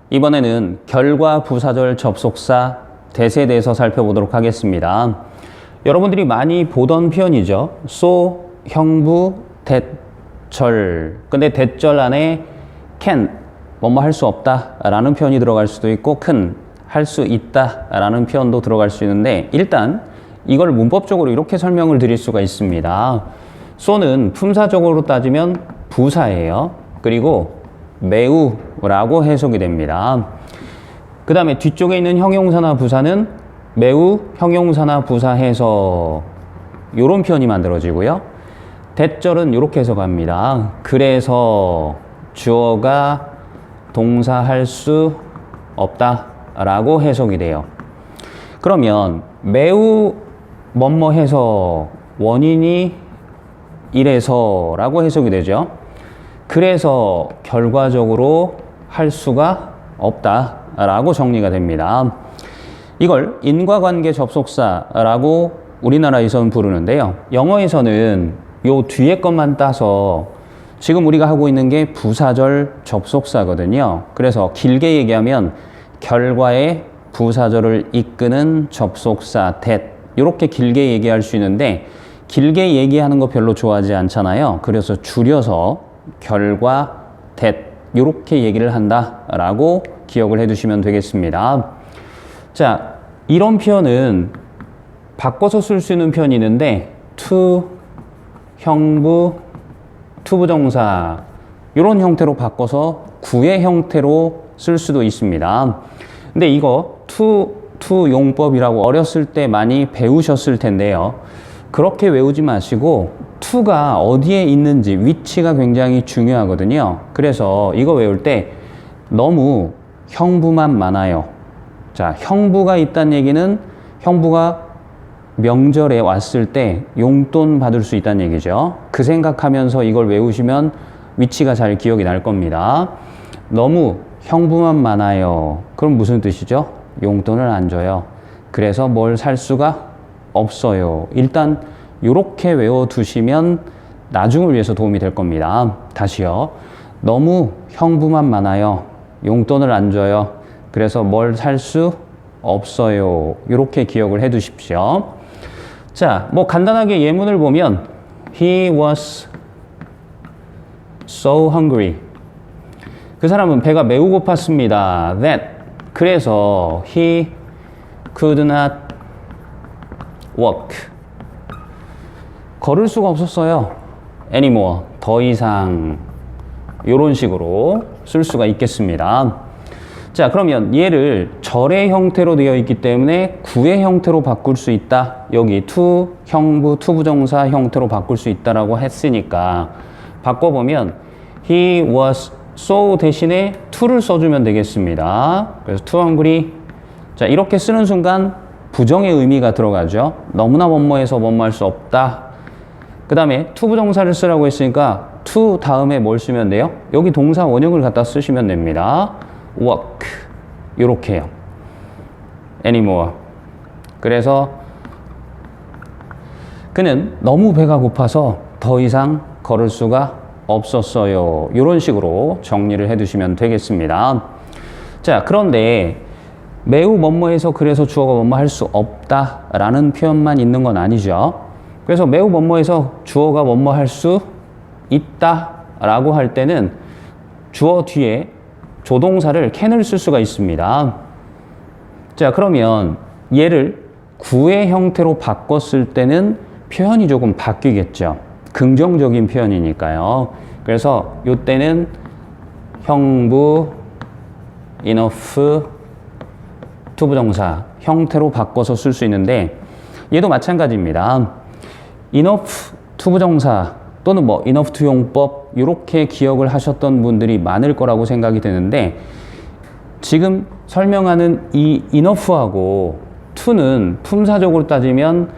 이번에는 결과 부사절 접속사 that에 대해서 살펴보도록 하겠습니다. 여러분들이 많이 보던 표현이죠. so, 형부, that, 절. 근데 that 절 안에 can, 뭐뭐 할 수 없다 라는 표현이 들어갈 수도 있고 can, 할 수 있다 라는 표현도 들어갈 수 있는데 일단 이걸 문법적으로 이렇게 설명을 드릴 수가 있습니다. so는 품사적으로 따지면 부사예요. 그리고 매우 라고 해석이 됩니다. 그 다음에 뒤쪽에 있는 형용사나 부사는 매우 형용사나 부사해서 이런 표현이 만들어지고요. that절은 이렇게 해석합니다. 그래서 주어가 동사할 수 없다 라고 해석이 돼요. 그러면 매우 뭐뭐 해서 원인이 이래서 라고 해석이 되죠. 그래서 결과적으로 할 수가 없다 라고 정리가 됩니다. 이걸 인과관계 접속사라고 우리나라에서는 부르는데요. 영어에서는 요 뒤에 것만 따서 지금 우리가 하고 있는 게 부사절 접속사거든요. 그래서 길게 얘기하면 결과의 부사절을 이끄는 접속사 that 이렇게 길게 얘기할 수 있는데 길게 얘기하는 거 별로 좋아하지 않잖아요. 그래서 줄여서 결과 that 이렇게 얘기를 한다라고 기억을 해두시면 되겠습니다. 자, 이런 표현은 바꿔서 쓸 수 있는 표현이 있는데 to, 형부, 투부정사 이런 형태로 바꿔서 구의 형태로 쓸 수도 있습니다. 근데 이거 to 용법이라고 어렸을 때 많이 배우셨을 텐데요. 그렇게 외우지 마시고 to가 어디에 있는지 위치가 굉장히 중요하거든요. 그래서 이거 외울 때 너무 형부만 많아요. 자, 형부가 있다는 얘기는 형부가 명절에 왔을 때 용돈 받을 수 있다는 얘기죠. 그 생각하면서 이걸 외우시면 위치가 잘 기억이 날 겁니다. 너무 형부만 많아요. 그럼 무슨 뜻이죠? 용돈을 안 줘요. 그래서 뭘 살 수가 없어요. 일단 이렇게 외워두시면 나중을 위해서 도움이 될 겁니다. 다시요. 너무 형부만 많아요. 용돈을 안 줘요. 그래서 뭘 살 수 없어요. 이렇게 기억을 해 두십시오. 자, 뭐 간단하게 예문을 보면 He was so hungry. 그 사람은 배가 매우 고팠습니다. That. 그래서 he could not walk. 걸을 수가 없었어요. anymore. 더 이상. 이런 식으로 쓸 수가 있겠습니다. 자, 그러면 얘를 절의 형태로 되어 있기 때문에 구의 형태로 바꿀 수 있다. 여기 to, 형부, 투부정사 형태로 바꿀 수 있다라고 했으니까 바꿔보면 he was so 대신에 to를 써주면 되겠습니다. 그래서 too hungry. 자, 이렇게 쓰는 순간 부정의 의미가 들어가죠. 너무나 뭐뭐해서 뭐뭐할 수 없다. 그 다음에 투부정사를 쓰라고 했으니까 to 다음에 뭘 쓰면 돼요? 여기 동사 원형을 갖다 쓰시면 됩니다. work 이렇게 해요. anymore. 그래서 그는 너무 배가 고파서 더 이상 걸을 수가 없었어요. 이런 식으로 정리를 해두시면 되겠습니다. 자, 그런데 매우 뭐뭐해서 그래서 주어가 뭐뭐 할 수 없다라는 표현만 있는 건 아니죠. 그래서 매우 뭐뭐해서 주어가 뭐뭐 할 수 있다라고 할 때는 주어 뒤에 조동사를 can을 쓸 수가 있습니다. 자, 그러면 얘를 구의 형태로 바꿨을 때는 표현이 조금 바뀌겠죠. 긍정적인 표현이니까요. 그래서 이때는 형부, enough, 투부정사 형태로 바꿔서 쓸 수 있는데 얘도 마찬가지입니다. enough, 투부정사 또는 뭐 enough to 용법 이렇게 기억을 하셨던 분들이 많을 거라고 생각이 드는데 지금 설명하는 이 enough하고 to는 품사적으로 따지면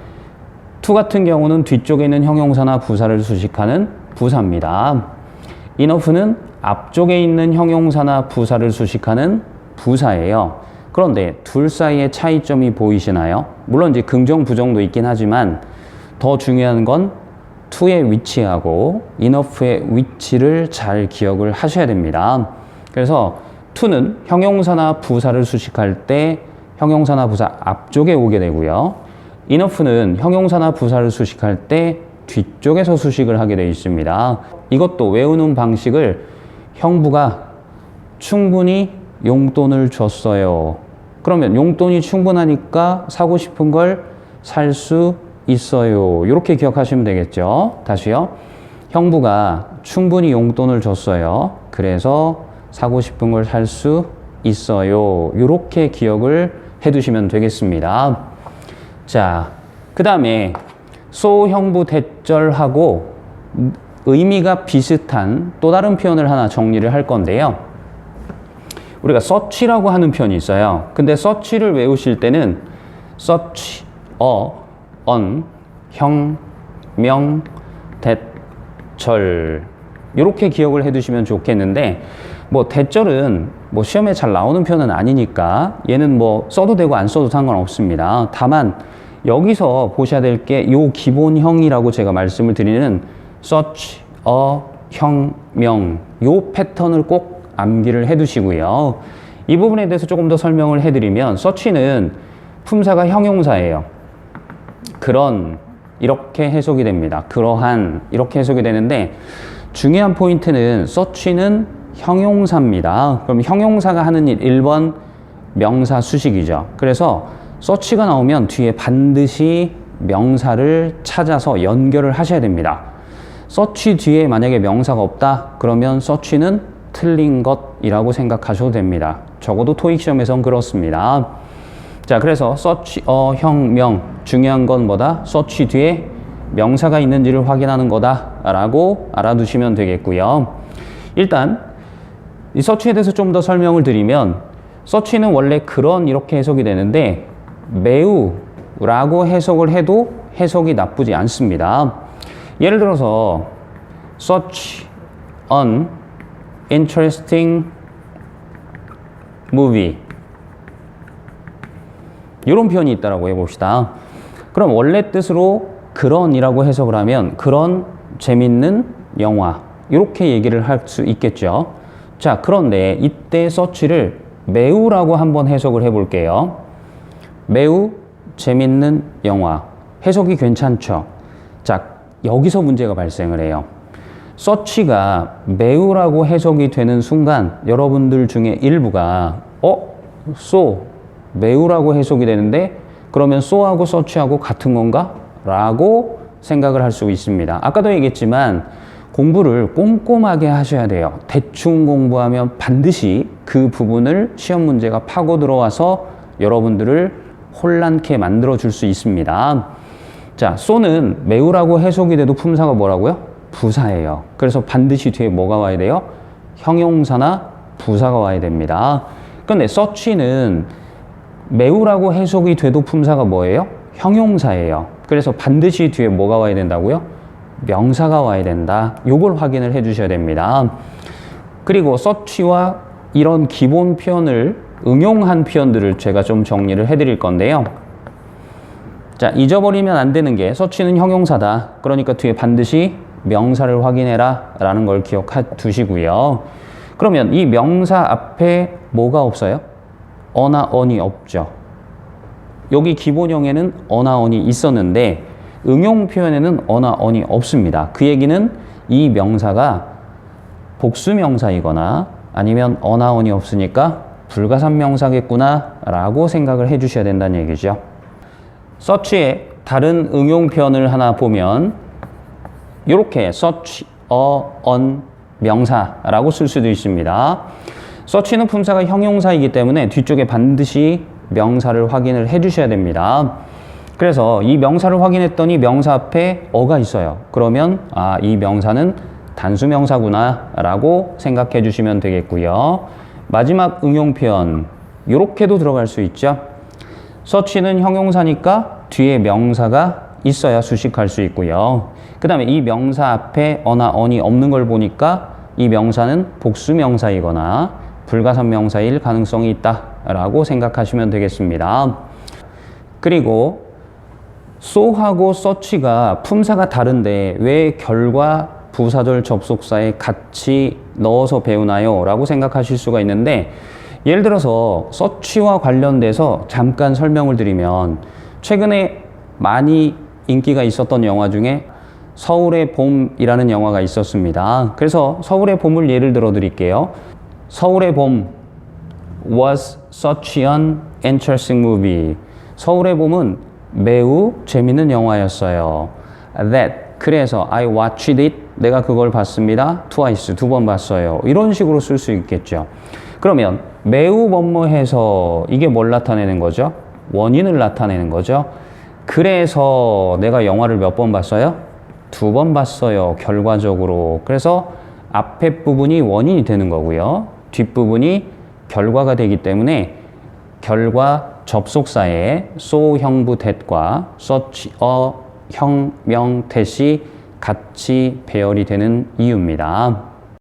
to 같은 경우는 뒤쪽에 있는 형용사나 부사를 수식하는 부사입니다. enough는 앞쪽에 있는 형용사나 부사를 수식하는 부사예요. 그런데 둘 사이의 차이점이 보이시나요? 물론 이제 긍정, 부정도 있긴 하지만 더 중요한 건 to의 위치하고 enough의 위치를 잘 기억을 하셔야 됩니다. 그래서 to는 형용사나 부사를 수식할 때 형용사나 부사 앞쪽에 오게 되고요. enough는 형용사나 부사를 수식할 때 뒤쪽에서 수식을 하게 되어 있습니다. 이것도 외우는 방식을 형부가 충분히 용돈을 줬어요. 그러면 용돈이 충분하니까 사고 싶은 걸 살 수 있어요. 이렇게 기억하시면 되겠죠. 다시요. 형부가 충분히 용돈을 줬어요. 그래서 사고 싶은 걸 살 수 있어요. 이렇게 기억을 해두시면 되겠습니다. 자, 그 다음에 so 형부 대절하고 의미가 비슷한 또 다른 표현을 하나 정리를 할 건데요. 우리가 such라고 하는 표현이 있어요. 근데 such를 외우실 때는 such, on, 형, 명, 대절 이렇게 기억을 해두시면 좋겠는데 뭐 대절은 뭐 시험에 잘 나오는 표현은 아니니까 얘는 뭐 써도 되고 안 써도 상관없습니다. 다만 여기서 보셔야 될 게 요 기본형이라고 제가 말씀을 드리는 such, 형, 명 요 패턴을 꼭 암기를 해두시고요. 이 부분에 대해서 조금 더 설명을 해드리면 such는 품사가 형용사예요. 그런 이렇게 해석이 됩니다. 그러한 이렇게 해석이 되는데 중요한 포인트는 such는 형용사입니다. 그럼 형용사가 하는 일 1번 명사 수식이죠. 그래서 such가 나오면 뒤에 반드시 명사를 찾아서 연결을 하셔야 됩니다. such 뒤에 만약에 명사가 없다 그러면 such는 틀린 것이라고 생각하셔도 됩니다. 적어도 토익 시험에선 그렇습니다. 자, 그래서 such, 형, 명 중요한 건 뭐다? such 뒤에 명사가 있는지를 확인하는 거다 라고 알아두시면 되겠고요. 일단 이 such에 대해서 좀 더 설명을 드리면 such는 원래 그런 이렇게 해석이 되는데 매우 라고 해석을 해도 해석이 나쁘지 않습니다. 예를 들어서 such an interesting movie 이런 표현이 있다라고 해봅시다. 그럼 원래 뜻으로 그런이라고 해석을 하면 그런 재밌는 영화 이렇게 얘기를 할 수 있겠죠. 자, 그런데 이때 such를 매우라고 한번 해석을 해볼게요. 매우 재밌는 영화 해석이 괜찮죠. 자, 여기서 문제가 발생을 해요. such가 매우라고 해석이 되는 순간 여러분들 중에 일부가 so 매우라고 해석이 되는데 그러면 so하고 such하고 같은 건가? 라고 생각을 할 수 있습니다. 아까도 얘기했지만 공부를 꼼꼼하게 하셔야 돼요. 대충 공부하면 반드시 그 부분을 시험 문제가 파고 들어와서 여러분들을 혼란케 만들어 줄 수 있습니다. 자, so는 매우라고 해석이 돼도 품사가 뭐라고요? 부사예요. 그래서 반드시 뒤에 뭐가 와야 돼요? 형용사나 부사가 와야 됩니다. 근데 such는 매우라고 해석이 돼도 품사가 뭐예요? 형용사예요. 그래서 반드시 뒤에 뭐가 와야 된다고요? 명사가 와야 된다. 요걸 확인을 해 주셔야 됩니다. 그리고 such와 이런 기본 표현을 응용한 표현들을 제가 좀 정리를 해 드릴 건데요. 자, 잊어버리면 안 되는 게 such는 형용사다. 그러니까 뒤에 반드시 명사를 확인해라 라는 걸 기억해 두시고요. 그러면 이 명사 앞에 뭐가 없어요? 어나 on이 없죠. 여기 기본형에는 어나 on이 있었는데 응용 표현에는 어나 on이 없습니다. 그 얘기는 이 명사가 복수명사이거나 아니면 어나 on이 없으니까 불가산명사겠구나 라고 생각을 해 주셔야 된다는 얘기죠. such의 다른 응용 표현을 하나 보면 이렇게 such, on 명사라고 쓸 수도 있습니다. such는 품사가 형용사이기 때문에 뒤쪽에 반드시 명사를 확인을 해 주셔야 됩니다. 그래서 이 명사를 확인했더니 명사 앞에 어가 있어요. 그러면 이 명사는 단수명사구나 라고 생각해 주시면 되겠고요. 마지막 응용 표현 이렇게도 들어갈 수 있죠. such는 형용사니까 뒤에 명사가 있어야 수식할 수 있고요. 그 다음에 이 명사 앞에 어나 on이 없는 걸 보니까 이 명사는 복수명사이거나 불가산명사일 가능성이 있다 라고 생각하시면 되겠습니다. 그리고 so하고 such가 품사가 다른데 왜 결과 부사절 접속사에 같이 넣어서 배우나요? 라고 생각하실 수가 있는데, 예를 들어서 서치와 관련돼서 잠깐 설명을 드리면, 최근에 많이 인기가 있었던 영화 중에 서울의 봄이라는 영화가 있었습니다. 그래서 서울의 봄을 예를 들어 드릴게요. 서울의 봄 was such an interesting movie. 서울의 봄은 매우 재밌는 영화였어요. That, 그래서 I watched it, 내가 그걸 봤습니다. Twice, 2번 봤어요. 이런 식으로 쓸 수 있겠죠. 그러면 매우 뭐뭐해서 이게 뭘 나타내는 거죠? 원인을 나타내는 거죠. 그래서 내가 영화를 몇 번 봤어요? 2번 봤어요, 결과적으로. 그래서 앞에 부분이 원인이 되는 거고요. 뒷부분이 결과가 되기 때문에 결과 접속사에 so 형부 that과 such a 형, 명, that이 같이 배열이 되는 이유입니다.